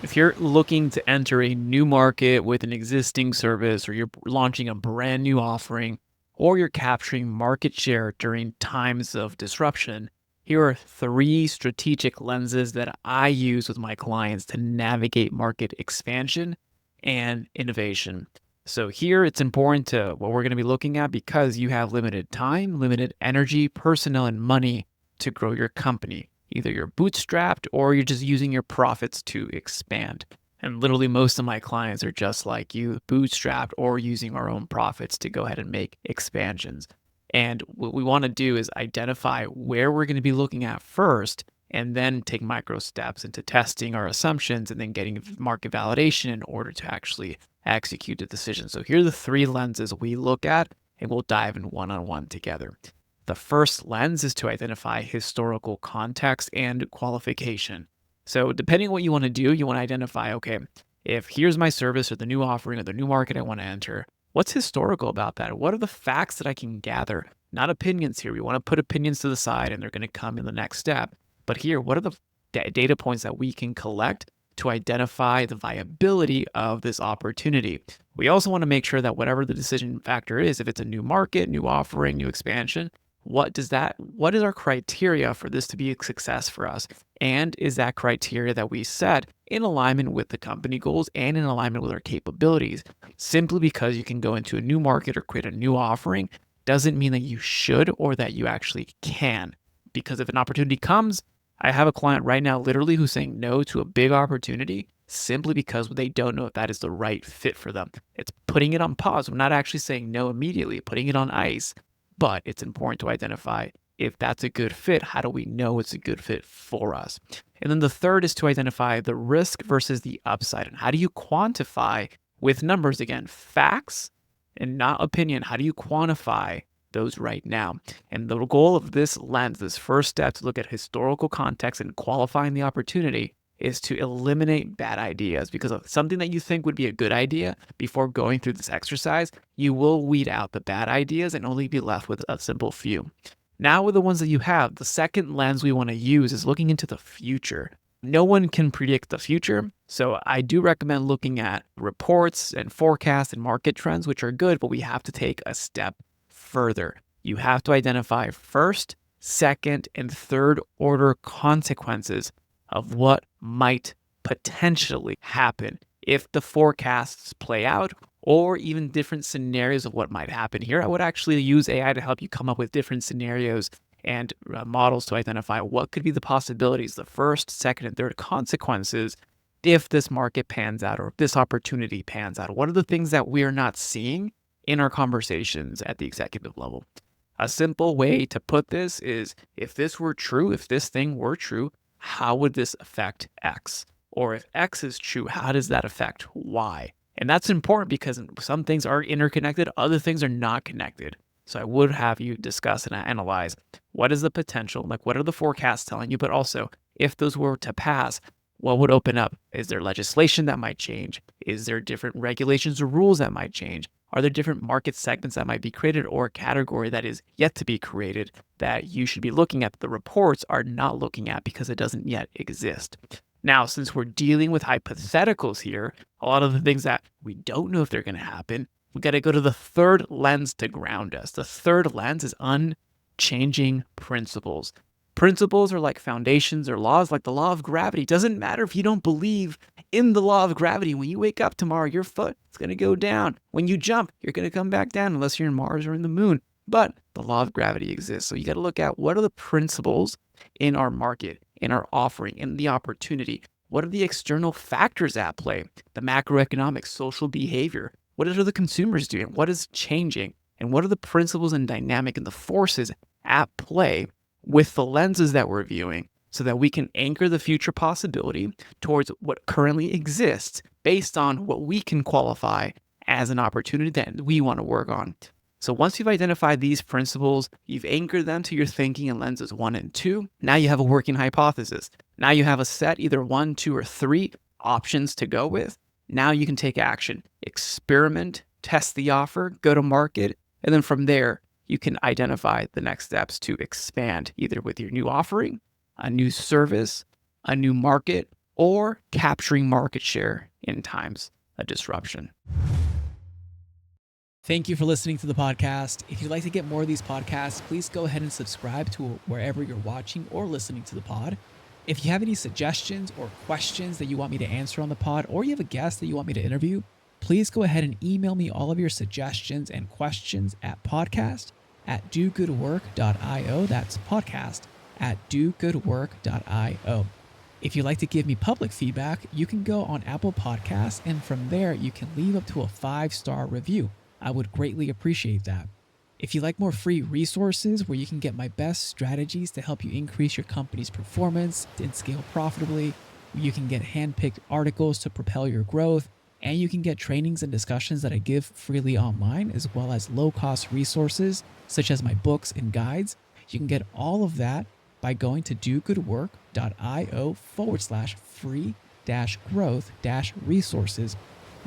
If you're looking to enter a new market with an existing service, or you're launching a brand new offering, or you're capturing market share during times of disruption, here are three strategic lenses that I use with my clients to navigate market expansion and innovation. So here it's important to what we're going to be looking at because you have limited time, limited energy, personnel, and money to grow your company. Either you're bootstrapped or you're just using your profits to expand. And literally most of my clients are just like you, bootstrapped or using our own profits to go ahead and make expansions. And what we want to do is identify where we're going to be looking at first and then take micro steps into testing our assumptions and then getting market validation in order to actually execute the decision. So here are the three lenses we look at, and we'll dive in one-on-one together. The first lens is to identify historical context and qualification. So depending on what you want to do, you want to identify, okay, if here's my service or the new offering or the new market I want to enter, what's historical about that? What are the facts that I can gather? Not opinions here. We want to put opinions to the side and they're going to come in the next step. But here, what are the data points that we can collect to identify the viability of this opportunity? We also want to make sure that whatever the decision factor is, if it's a new market, new offering, new expansion, what is our criteria for this to be a success for us? And is that criteria that we set in alignment with the company goals and in alignment with our capabilities? Simply because you can go into a new market or create a new offering doesn't mean that you should or that you actually can. Because if an opportunity comes, I have a client right now literally who's saying no to a big opportunity simply because they don't know if that is the right fit for them. It's putting it on pause. We're not actually saying no immediately, putting it on ice. But it's important to identify if that's a good fit. How do we know it's a good fit for us? And then the third is to identify the risk versus the upside. And how do you quantify with numbers? Again, facts and not opinion. How do you quantify those right now? And the goal of this lens, this first step to look at historical context and qualifying the opportunity, is to eliminate bad ideas, because of something that you think would be a good idea before going through this exercise, you will weed out the bad ideas and only be left with a simple few. Now with the ones that you have, the second lens we want to use is looking into the future. No one can predict the future, so I do recommend looking at reports and forecasts and market trends, which are good, but we have to take a step further. You have to identify first, second, and third order consequences of what might potentially happen if the forecasts play out, or even different scenarios of what might happen. Here, I would actually use AI to help you come up with different scenarios and models to identify what could be the possibilities, the first, second, and third consequences if this market pans out or if this opportunity pans out. What are the things that we are not seeing in our conversations at the executive level? A simple way to put this is, if this were true, if this thing were true, how would this affect X? Or if X is true, how does that affect Y? And that's important because some things are interconnected, other things are not connected. So I would have you discuss and analyze what is the potential, like what are the forecasts telling you, but also if those were to pass, what would open up? Is there legislation that might change? Is there different regulations or rules that might change? Are there different market segments that might be created, or a category that is yet to be created that you should be looking at that the reports are not looking at because it doesn't yet exist? Now, since we're dealing with hypotheticals here, a lot of the things that we don't know if they're going to happen, we got to go to the third lens to ground us. The third lens is unchanging principles. Principles are like foundations or laws, like the law of gravity. Doesn't matter if you don't believe in the law of gravity. When you wake up tomorrow, your foot is going to go down. When you jump, you're going to come back down unless you're in Mars or in the moon. But the law of gravity exists. So you got to look at what are the principles in our market, in our offering, in the opportunity. What are the external factors at play? The macroeconomic, social behavior. What are the consumers doing? What is changing? And what are the principles and dynamic and the forces at play with the lenses that we're viewing, so that we can anchor the future possibility towards what currently exists based on what we can qualify as an opportunity that we want to work on. So once you've identified these principles, you've anchored them to your thinking in lenses 1 and 2, now you have a working hypothesis. Now you have a set, either 1, 2, or 3 options to go with. Now you can take action, experiment, test the offer, go to market, and then from there, you can identify the next steps to expand, either with your new offering, a new service, a new market, or capturing market share in times of disruption. Thank you for listening to the podcast. If you'd like to get more of these podcasts, please go ahead and subscribe to wherever you're watching or listening to the pod. If you have any suggestions or questions that you want me to answer on the pod, or you have a guest that you want me to interview, please go ahead and email me all of your suggestions and questions at podcast@dogoodwork.io. That's podcast@dogoodwork.io. If you'd like to give me public feedback, you can go on Apple Podcasts, and from there you can leave up to a 5-star review. I would greatly appreciate that. If you like more free resources where you can get my best strategies to help you increase your company's performance and scale profitably, you can get handpicked articles to propel your growth, and you can get trainings and discussions that I give freely online, as well as low-cost resources such as my books and guides. You can get all of that by going to dogoodwork.io/free-growth-resources.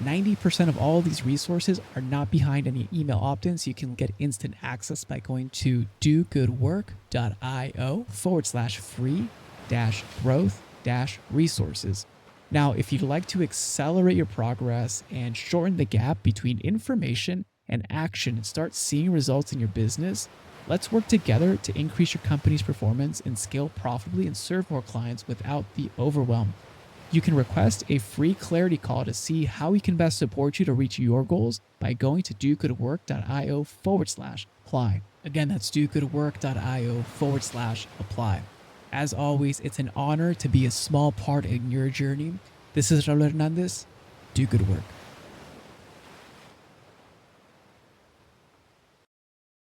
90% of all of these resources are not behind any email opt-ins. You can get instant access by going to dogoodwork.io/free-growth-resources. Now, if you'd like to accelerate your progress and shorten the gap between information and action and start seeing results in your business, let's work together to increase your company's performance and scale profitably and serve more clients without the overwhelm. You can request a free clarity call to see how we can best support you to reach your goals by going to dogoodwork.io/apply. Again, that's dogoodwork.io/apply. As always, it's an honor to be a small part in your journey. This is Raul Hernandez. Do good work.